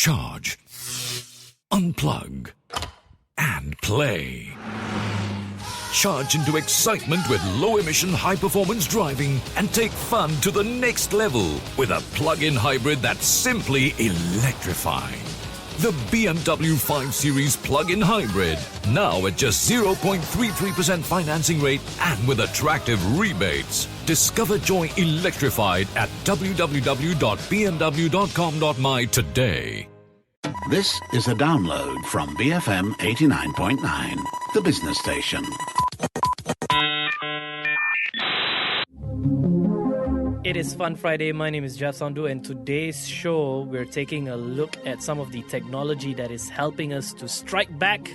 charge, unplug, and play. Charge into excitement with low-emission, high-performance driving and take fun to the next level with a plug-in hybrid that's simply electrifying. The BMW 5 Series plug-in hybrid, now at just 0.33% financing rate and with attractive rebates. Discover joy electrified at www.bmw.com.my today. This is a download from BFM 89.9, the business station. It is Fun Friday. My name is Jeff Sandu, and today's show we're taking a look at some of the technology that is helping us to strike back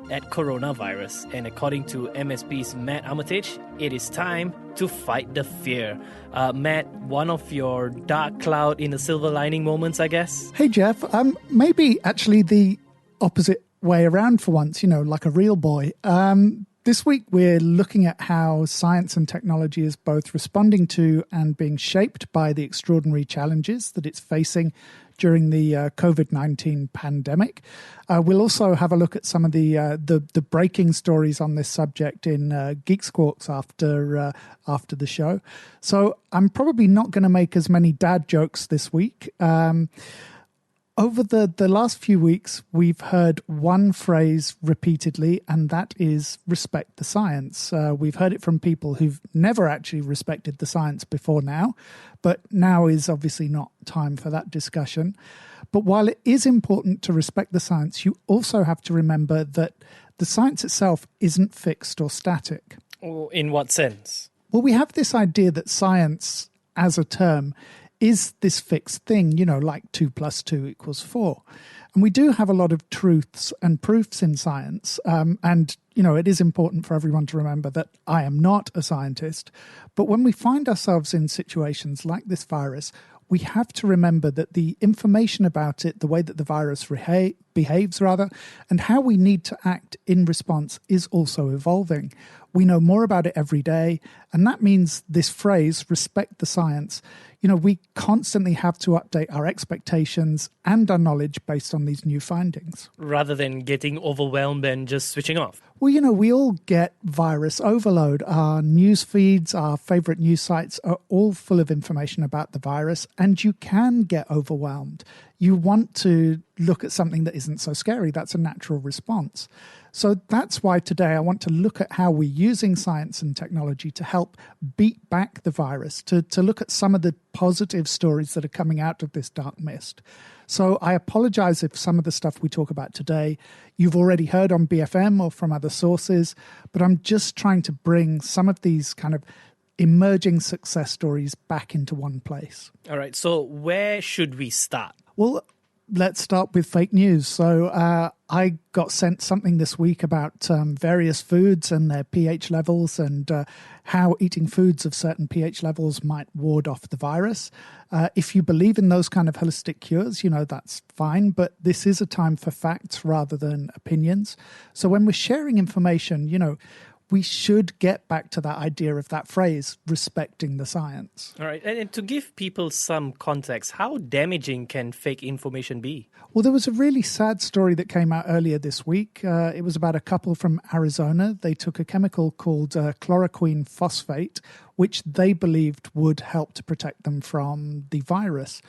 at coronavirus. And according to MSP's Matt Armitage, it is time to fight the fear. Matt, one of your dark cloud in the silver lining moments, I guess? Hey, Jeff. Maybe actually the opposite way around for once, like a real boy. This week, we're looking at how science and technology is both responding to and being shaped by the extraordinary challenges that it's facing during the COVID-19 pandemic. We'll also have a look at some of the breaking stories on this subject in Geek Squawks after the show. So I'm probably not going to make as many dad jokes this week. Over the last few weeks, we've heard one phrase repeatedly, and that is respect the science. We've heard it from people who've never actually respected the science before now, but now is obviously not time for that discussion. But while it is important to respect the science, you also have to remember that the science itself isn't fixed or static. In what sense? Well, we have this idea that science as a term is this fixed thing, like 2 + 2 = 4. And we do have a lot of truths and proofs in science. And it is important for everyone to remember that I am not a scientist. But when we find ourselves in situations like this virus, we have to remember that the information about it, the way that the virus behaves, and how we need to act in response is also evolving. We know more about it every day, and that means this phrase, respect the science, we constantly have to update our expectations and our knowledge based on these new findings. Rather than getting overwhelmed and just switching off. Well, we all get virus overload. Our news feeds, our favorite news sites are all full of information about the virus, and you can get overwhelmed. You want to look at something that isn't so scary. That's a natural response. So that's why today I want to look at how we're using science and technology to help beat back the virus, to look at some of the positive stories that are coming out of this dark mist. So I apologize if some of the stuff we talk about today you've already heard on BFM or from other sources, but I'm just trying to bring some of these kind of emerging success stories back into one place. All right, so where should we start? Well, let's start with fake news. So I got sent something this week about various foods and their pH levels and how eating foods of certain pH levels might ward off the virus. If you believe in those kind of holistic cures, that's fine. But this is a time for facts rather than opinions. So when we're sharing information, we should get back to that idea of that phrase, respecting the science. All right. And to give people some context, how damaging can fake information be? Well, there was a really sad story that came out earlier this week. It was about a couple from Arizona. They took a chemical called chloroquine phosphate, which they believed would help to protect them from the virus.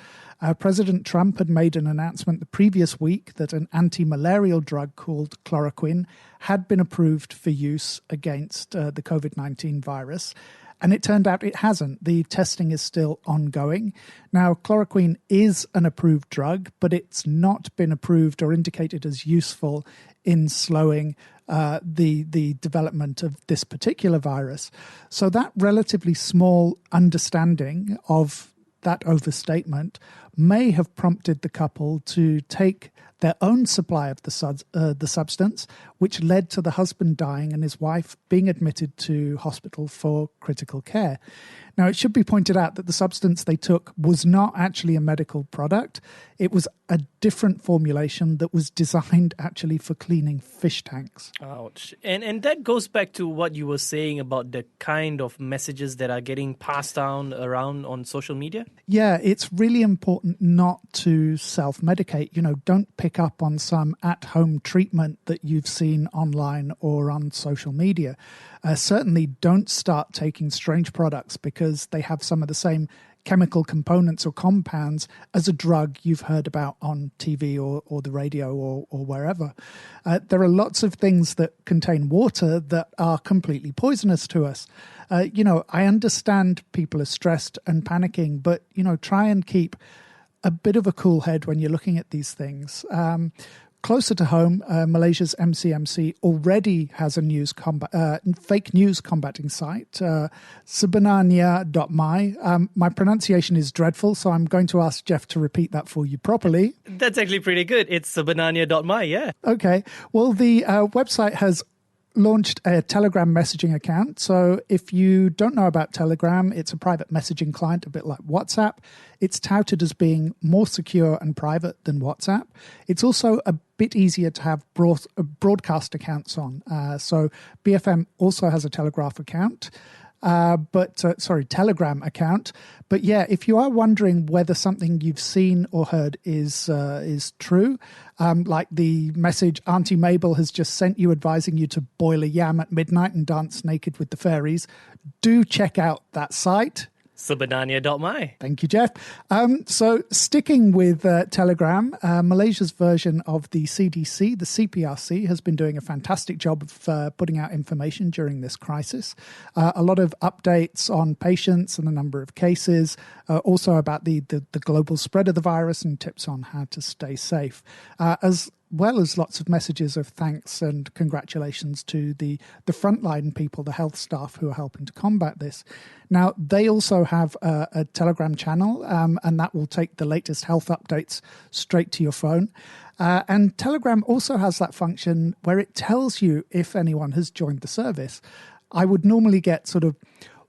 President Trump had made an announcement the previous week that an anti-malarial drug called chloroquine had been approved for use against the COVID-19 virus. And it turned out it hasn't. The testing is still ongoing. Now, chloroquine is an approved drug, but it's not been approved or indicated as useful in slowing the development of this particular virus. So that relatively small understanding of that overstatement may have prompted the couple to take their own supply of the substance, which led to the husband dying and his wife being admitted to hospital for critical care. Now, it should be pointed out that the substance they took was not actually a medical product. It was a different formulation that was designed actually for cleaning fish tanks. Ouch. And that goes back to what you were saying about the kind of messages that are getting passed down around on social media? Yeah, it's really important important not to self-medicate. Don't pick up on some at-home treatment that you've seen online or on social media. Certainly don't start taking strange products because they have some of the same chemical components or compounds as a drug you've heard about on TV or the radio or wherever. There are lots of things that contain water that are completely poisonous to us. I understand people are stressed and panicking, but, try and keep a bit of a cool head when you're looking at these things. Closer to home, Malaysia's MCMC already has a fake news combating site, sebenarnya.my. My pronunciation is dreadful, so I'm going to ask Jeff to repeat that for you properly. That's actually pretty good. It's sebenarnya.my, yeah. Okay. Well, the website has launched a Telegram messaging account. So if you don't know about Telegram, it's a private messaging client, a bit like WhatsApp. It's touted as being more secure and private than WhatsApp. It's also a bit easier to have broadcast accounts on. So BFM also has a Telegram account. Telegram account. But yeah, if you are wondering whether something you've seen or heard is true, like the message Auntie Mabel has just sent you advising you to boil a yam at midnight and dance naked with the fairies, do check out that site. Sebenarnya.my. Thank you, Jeff. So sticking with Telegram, Malaysia's version of the CDC, the CPRC, has been doing a fantastic job of putting out information during this crisis. A lot of updates on patients and the number of cases, also about the global spread of the virus and tips on how to stay safe, as well as lots of messages of thanks and congratulations to the frontline people, the health staff who are helping to combat this. Now, they also have a Telegram channel, and that will take the latest health updates straight to your phone. And Telegram also has that function where it tells you if anyone has joined the service. I would normally get sort of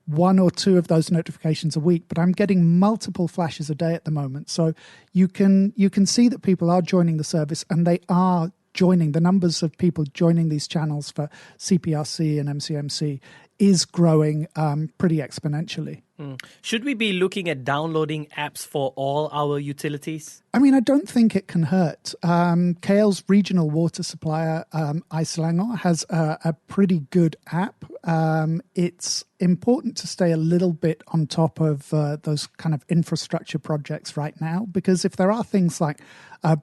one or two of those notifications a week, but I'm getting multiple flashes a day at the moment. So you can see that people are joining the service, and they are joining. The numbers of people joining these channels for CPRC and MCMC is growing pretty exponentially. Should we be looking at downloading apps for all our utilities? I mean, I don't think it can hurt. KL's regional water supplier, Iselangor, has a pretty good app. It's important to stay a little bit on top of those kind of infrastructure projects right now, because if there are things like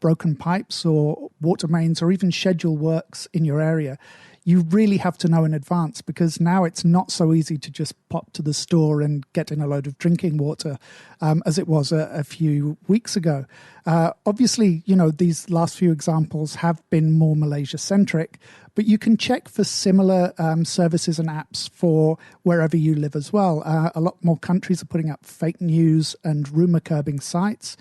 broken pipes or water mains or even schedule works in your area, you really have to know in advance, because now it's not so easy to just pop to the store and get in a load of drinking water as it was a few weeks ago. Obviously, these last few examples have been more Malaysia-centric, but you can check for similar services and apps for wherever you live as well. A lot more countries are putting up fake news and rumour curbing sites.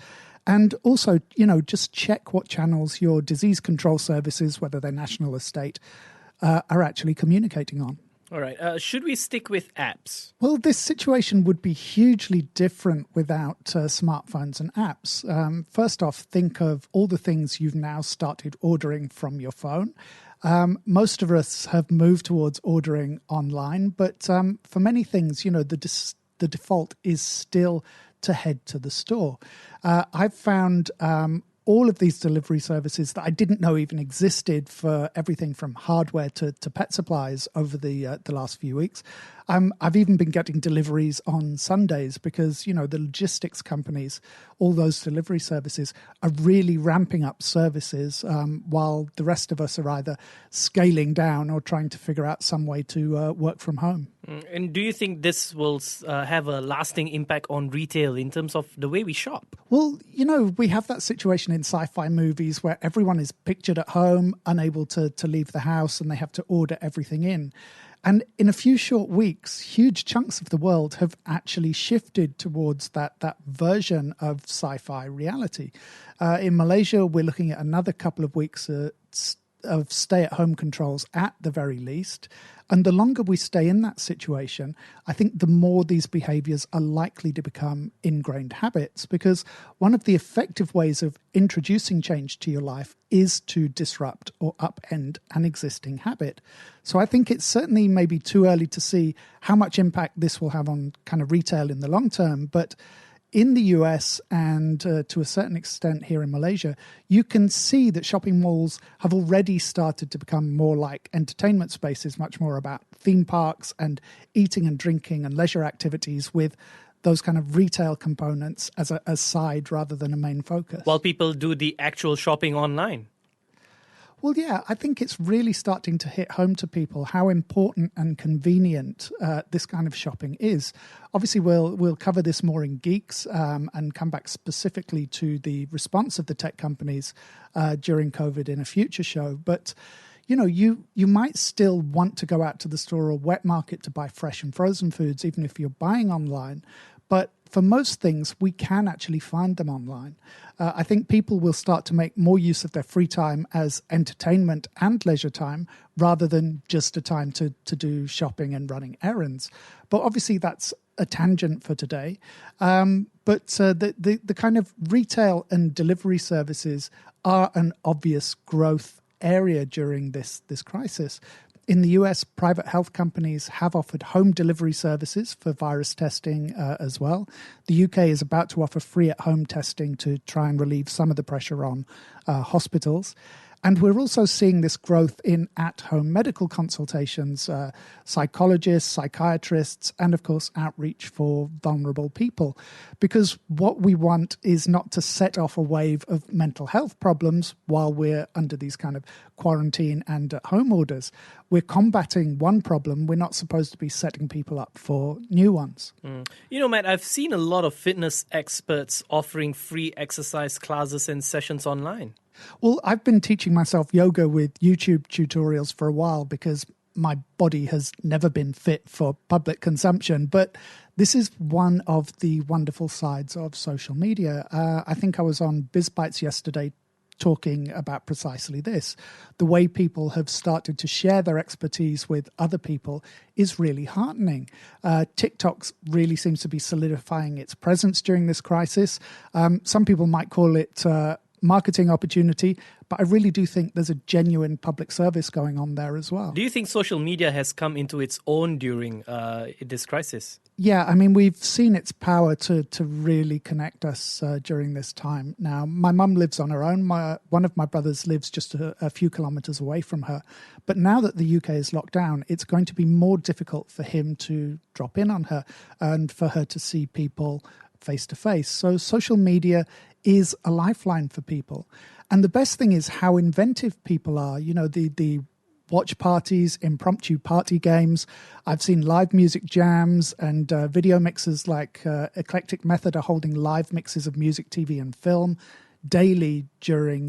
And also, just check what channels your disease control services, whether they're national or state, are actually communicating on. All right. Should we stick with apps? Well, this situation would be hugely different without smartphones and apps. First off, think of all the things you've now started ordering from your phone. Most of us have moved towards ordering online, but for many things, the default is still to head to the store. I've found all of these delivery services that I didn't know even existed for everything from hardware to pet supplies over the last few weeks. I've even been getting deliveries on Sundays because, the logistics companies, all those delivery services are really ramping up services while the rest of us are either scaling down or trying to figure out some way to work from home. And do you think this will have a lasting impact on retail in terms of the way we shop? Well, we have that situation in sci-fi movies where everyone is pictured at home, unable to leave the house, and they have to order everything in. And in a few short weeks, huge chunks of the world have actually shifted towards that version of sci-fi reality. In Malaysia, we're looking at another couple of weeks of stay-at-home controls at the very least. And the longer we stay in that situation, I think the more these behaviours are likely to become ingrained habits, because one of the effective ways of introducing change to your life is to disrupt or upend an existing habit. So I think it's certainly maybe too early to see how much impact this will have on kind of retail in the long term, but in the US and to a certain extent here in Malaysia, you can see that shopping malls have already started to become more like entertainment spaces, much more about theme parks and eating and drinking and leisure activities with those kind of retail components as a side rather than a main focus. While people do the actual shopping online. Well, yeah, I think it's really starting to hit home to people how important and convenient this kind of shopping is. Obviously, we'll cover this more in Geeks and come back specifically to the response of the tech companies during COVID in a future show. But, you know, you might still want to go out to the store or wet market to buy fresh and frozen foods, even if you're buying online. But for most things, we can actually find them online. I think people will start to make more use of their free time as entertainment and leisure time rather than just a time to do shopping and running errands. But obviously, that's a tangent for today. But the kind of retail and delivery services are an obvious growth area during this crisis. In the US, private health companies have offered home delivery services for virus testing as well. The UK is about to offer free at-home testing to try and relieve some of the pressure on hospitals. And we're also seeing this growth in at-home medical consultations, psychologists, psychiatrists, and of course, outreach for vulnerable people. Because what we want is not to set off a wave of mental health problems while we're under these kind of quarantine and at-home orders. We're combating one problem. We're not supposed to be setting people up for new ones. You know, Matt, I've seen a lot of fitness experts offering free exercise classes and sessions online. Well, I've been teaching myself yoga with YouTube tutorials for a while because my body has never been fit for public consumption. But this is one of the wonderful sides of social media. I think I was on BizBytes yesterday talking about precisely this. The way people have started to share their expertise with other people is really heartening. TikTok really seems to be solidifying its presence during this crisis. Some people might call it marketing opportunity, but I really do think there's a genuine public service going on there as well. Do you think social media has come into its own during this crisis? Yeah, I mean, we've seen its power to really connect us during this time. Now, my mum lives on her own. One of my brothers lives just a few kilometres away from her. But now that the UK is locked down, it's going to be more difficult for him to drop in on her and for her to see people face to face. So social media is a lifeline for people. And the best thing is how inventive people are. You know, the watch parties, impromptu party games. I've seen live music jams and video mixers like Eclectic Method are holding live mixes of music, TV and film daily during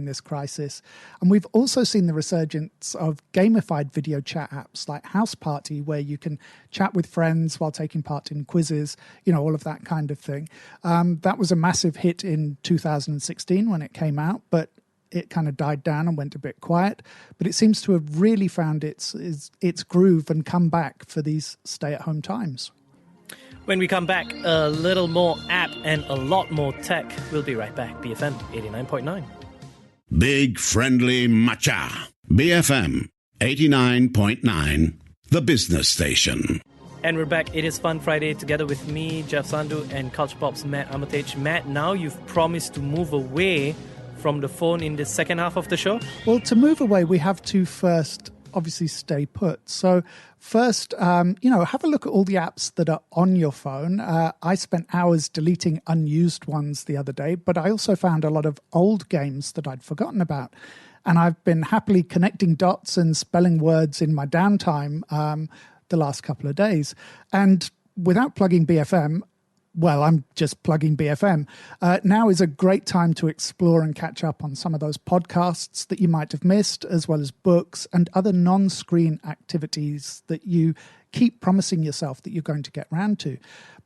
this crisis. And we've also seen the resurgence of gamified video chat apps like House Party, where you can chat with friends while taking part in quizzes, you know, all of that kind of thing. That was a massive hit in 2016 when it came out, but it kind of died down and went a bit quiet. But it seems to have really found its groove and come back for these stay-at-home times. When we come back, a little more app and a lot more tech. We'll be right back. BFM 89.9. Big Friendly Matcha. BFM 89.9, the business station. And we're back. It is Fun Friday together with me, Jeff Sandhu, and Culture Pop's Matt Armitage. Matt, now you've promised to move away from the phone in the second half of the show. Well, to move away, we have to first obviously stay put. So first, have a look at all the apps that are on your phone. I spent hours deleting unused ones the other day, but I also found a lot of old games that I'd forgotten about. And I've been happily connecting dots and spelling words in my downtime the last couple of days. And without plugging BFM, well, I'm just plugging BFM. Now is a great time to explore and catch up on some of those podcasts that you might have missed, as well as books and other non-screen activities that you keep promising yourself that you're going to get round to.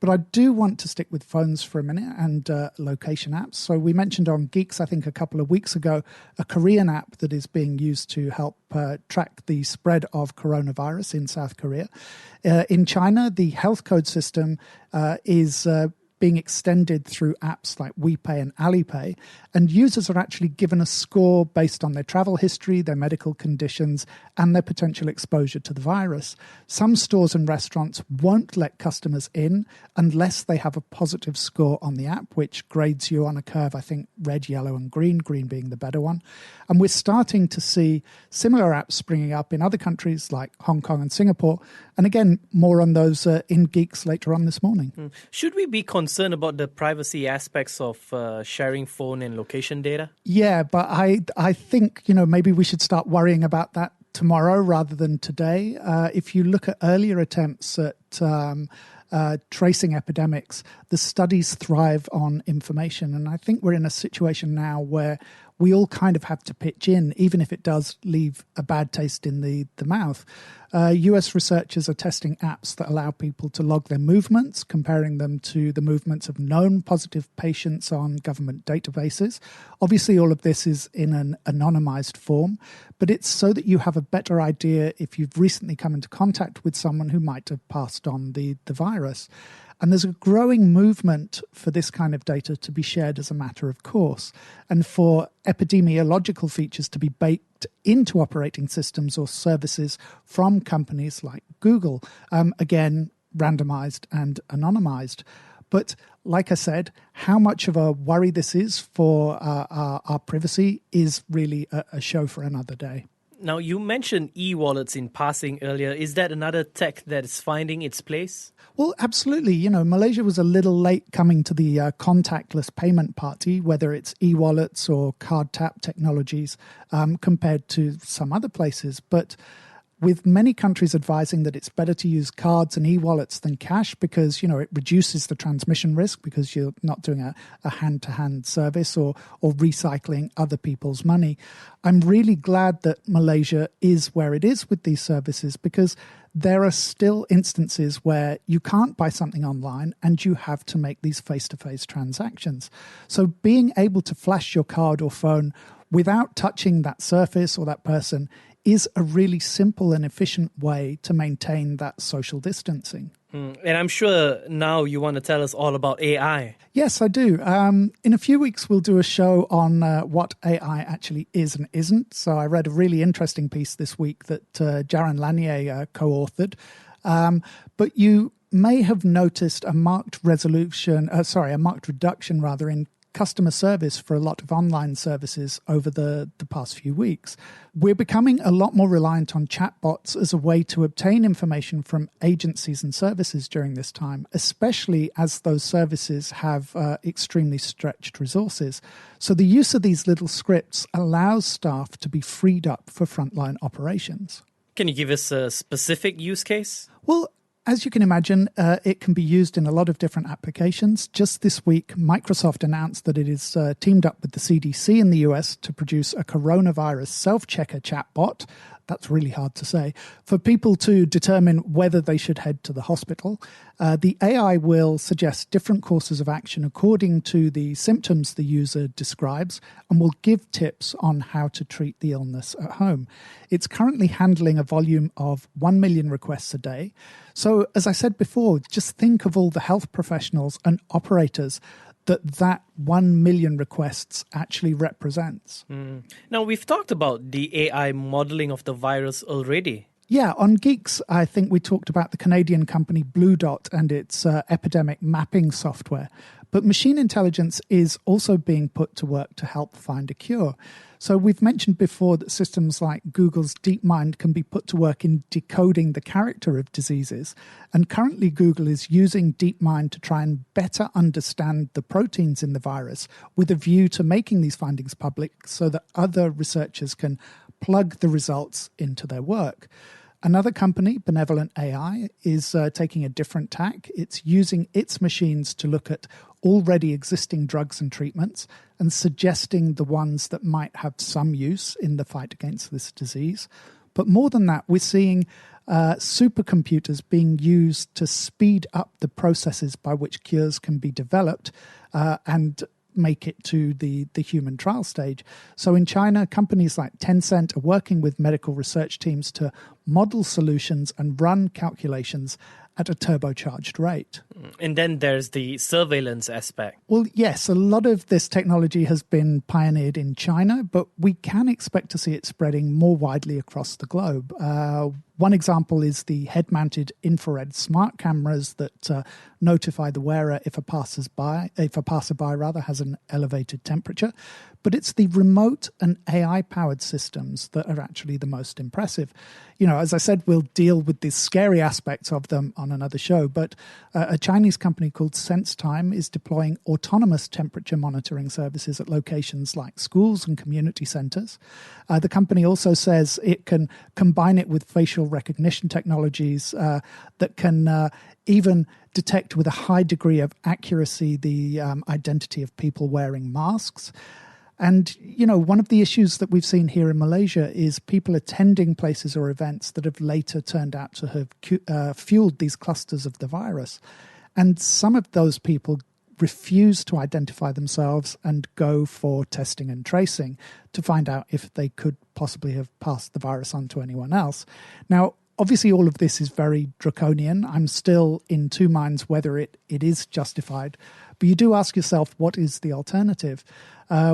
But I do want to stick with phones for a minute and location apps. So we mentioned on Geeks, I think a couple of weeks ago, a Korean app that is being used to help track the spread of coronavirus in South Korea. In China, the health code system is being extended through apps like WePay and Alipay, and users are actually given a score based on their travel history, their medical conditions, and their potential exposure to the virus. Some stores and restaurants won't let customers in unless they have a positive score on the app, which grades you on a curve, I think, red, yellow, and green being the better one. And we're starting to see similar apps springing up in other countries like Hong Kong and Singapore. And again, more on those in Geeks later on this morning. Should we be concerned about the privacy aspects of sharing phone and location data? Yeah, but I think, maybe we should start worrying about that tomorrow rather than today. If you look at earlier attempts at tracing epidemics, the studies thrive on information. And I think we're in a situation now where we all kind of have to pitch in, even if it does leave a bad taste in the mouth. US researchers are testing apps that allow people to log their movements, comparing them to the movements of known positive patients on government databases. Obviously, all of this is in an anonymized form, but it's so that you have a better idea if you've recently come into contact with someone who might have passed on the virus. And there's a growing movement for this kind of data to be shared as a matter of course, and for epidemiological features to be baked into operating systems or services from companies like Google, again, randomized and anonymized. But like I said, how much of a worry this is for our privacy is really a show for another day. Now, you mentioned e-wallets in passing earlier. Is that another tech that is finding its place? Well, absolutely. Malaysia was a little late coming to the contactless payment party, whether it's e-wallets or card tap technologies, compared to some other places. But with many countries advising that it's better to use cards and e-wallets than cash because, it reduces the transmission risk because you're not doing a hand-to-hand service or recycling other people's money. I'm really glad that Malaysia is where it is with these services because there are still instances where you can't buy something online and you have to make these face-to-face transactions. So being able to flash your card or phone without touching that surface or that person is a really simple and efficient way to maintain that social distancing. And I'm sure now you want to tell us all about AI. Yes, I do. In a few weeks, we'll do a show on what AI actually is and isn't. So I read a really interesting piece this week that Jaron Lanier co-authored. But you may have noticed a marked reduction in customer service for a lot of online services over the past few weeks. We're becoming a lot more reliant on chatbots as a way to obtain information from agencies and services during this time, especially as those services have extremely stretched resources. So the use of these little scripts allows staff to be freed up for frontline operations. Can you give us a specific use case? Well, as you can imagine, it can be used in a lot of different applications. Just this week, Microsoft announced that it is teamed up with the CDC in the US to produce a coronavirus self-checker chatbot. That's really hard to say. For people to determine whether they should head to the hospital, the AI will suggest different courses of action according to the symptoms the user describes and will give tips on how to treat the illness at home. It's currently handling a volume of 1 million requests a day. So, as I said before, just think of all the health professionals and operators that 1 million requests actually represents. Now, we've talked about the AI modeling of the virus already. Yeah, on Geeks, I think we talked about the Canadian company Blue Dot and its epidemic mapping software. But machine intelligence is also being put to work to help find a cure. So we've mentioned before that systems like Google's DeepMind can be put to work in decoding the character of diseases. And currently Google is using DeepMind to try and better understand the proteins in the virus with a view to making these findings public so that other researchers can plug the results into their work. Another company, Benevolent AI, is taking a different tack. It's using its machines to look at already existing drugs and treatments and suggesting the ones that might have some use in the fight against this disease. But more than that, we're seeing supercomputers being used to speed up the processes by which cures can be developed and make it to the human trial stage. So in China, companies like Tencent are working with medical research teams to model solutions and run calculations at a turbocharged rate. And then there's the surveillance aspect. Well, yes, a lot of this technology has been pioneered in China, but we can expect to see it spreading more widely across the globe. One example is the head-mounted infrared smart cameras that notify the wearer if a passerby has an elevated temperature. But it's the remote and AI-powered systems that are actually the most impressive. You know, as I said, we'll deal with the scary aspects of them on another show, but a Chinese company called SenseTime is deploying autonomous temperature monitoring services at locations like schools and community centres. The company also says it can combine it with facial recognition technologies that can even detect with a high degree of accuracy the identity of people wearing masks. And, you know, one of the issues that we've seen here in Malaysia is people attending places or events that have later turned out to have fueled these clusters of the virus. And some of those people refuse to identify themselves and go for testing and tracing to find out if they could possibly have passed the virus on to anyone else. Now, obviously, all of this is very draconian. I'm still in two minds whether it is justified. But you do ask yourself, what is the alternative?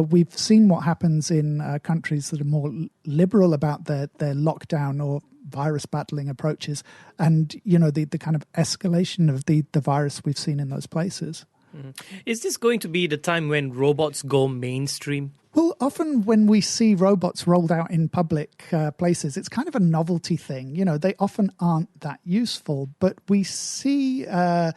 We've seen what happens in countries that are more liberal about their lockdown or virus battling approaches, and, you know, the kind of escalation of the virus we've seen in those places. Mm-hmm. Is this going to be the time when robots go mainstream? Well, often when we see robots rolled out in public places, it's kind of a novelty thing. You know, they often aren't that useful, but we are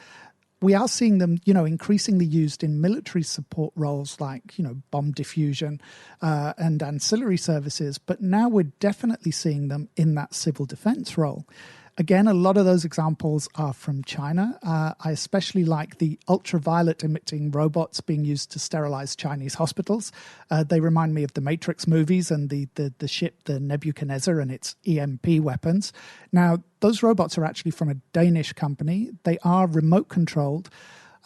seeing them, you know, increasingly used in military support roles like, you know, bomb diffusion and ancillary services. But now we're definitely seeing them in that civil defense role. Again, a lot of those examples are from China. I especially like the ultraviolet emitting robots being used to sterilize Chinese hospitals. They remind me of the Matrix movies and the ship, the Nebuchadnezzar, and its EMP weapons. Now, those robots are actually from a Danish company. They are remote controlled.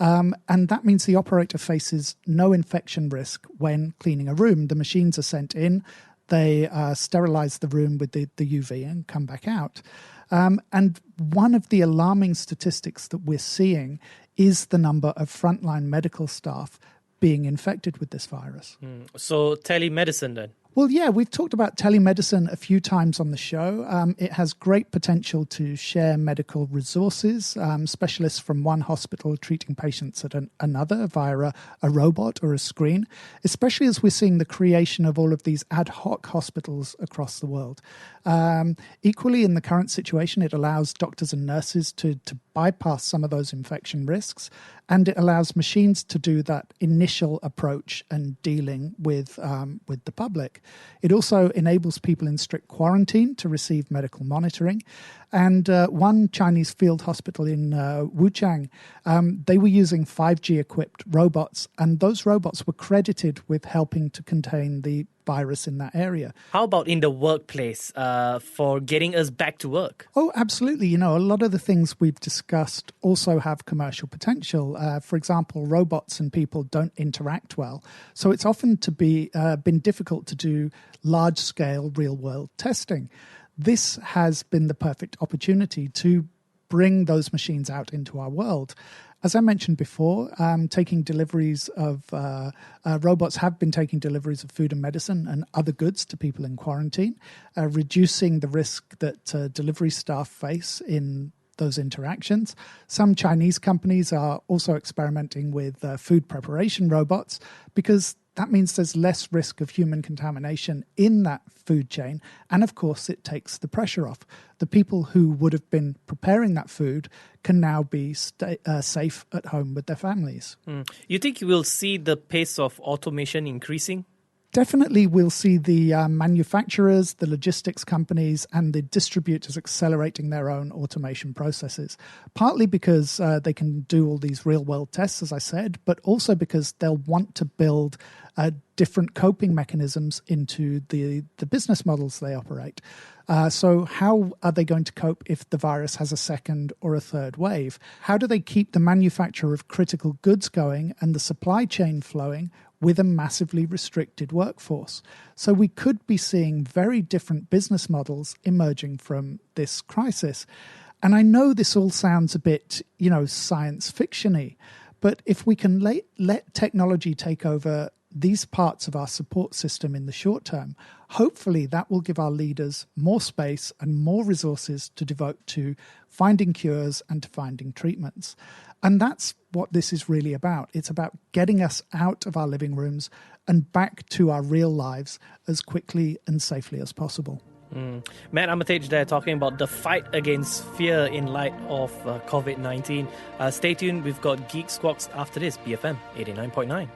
And that means the operator faces no infection risk when cleaning a room. The machines are sent in, they sterilize the room with the UV and come back out. And one of the alarming statistics that we're seeing is the number of frontline medical staff being infected with this virus. So telemedicine then? Well, yeah, we've talked about telemedicine a few times on the show. It has great potential to share medical resources, specialists from one hospital treating patients at another via a robot or a screen, especially as we're seeing the creation of all of these ad hoc hospitals across the world. Equally, in the current situation, it allows doctors and nurses to bypass some of those infection risks, and it allows machines to do that initial approach and dealing with the public. It also enables people in strict quarantine to receive medical monitoring. And one Chinese field hospital in Wuchang, they were using 5G-equipped robots, and those robots were credited with helping to contain the virus in that area. How about in the workplace for getting us back to work? Oh, absolutely. You know, a lot of the things we've discussed also have commercial potential. For example, robots and people don't interact well. So it's often been difficult to do large-scale real-world testing. This has been the perfect opportunity to bring those machines out into our world. As I mentioned before, taking deliveries of robots have been taking deliveries of food and medicine and other goods to people in quarantine, reducing the risk that delivery staff face in those interactions. Some Chinese companies are also experimenting with food preparation robots because that means there's less risk of human contamination in that food chain. And of course, it takes the pressure off. The people who would have been preparing that food can now be safe at home with their families. You think you will see the pace of automation increasing? Definitely, we'll see the manufacturers, the logistics companies, and the distributors accelerating their own automation processes, partly because they can do all these real-world tests, as I said, but also because they'll want to build different coping mechanisms into the business models they operate. So how are they going to cope if the virus has a second or a third wave? How do they keep the manufacture of critical goods going and the supply chain flowing with a massively restricted workforce? So we could be seeing very different business models emerging from this crisis. And I know this all sounds a bit, science fiction-y, but if we can let technology take over these parts of our support system in the short term, hopefully that will give our leaders more space and more resources to devote to finding cures and to finding treatments. And that's what this is really about. It's about getting us out of our living rooms and back to our real lives as quickly and safely as possible. Matt Armitage there talking about the fight against fear in light of COVID-19. Stay tuned, we've got Geek Squawks after this, BFM 89.9.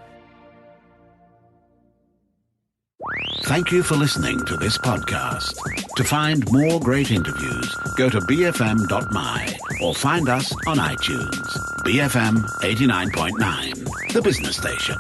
Thank you for listening to this podcast. To find more great interviews, go to bfm.my or find us on iTunes. BFM 89.9, the business station.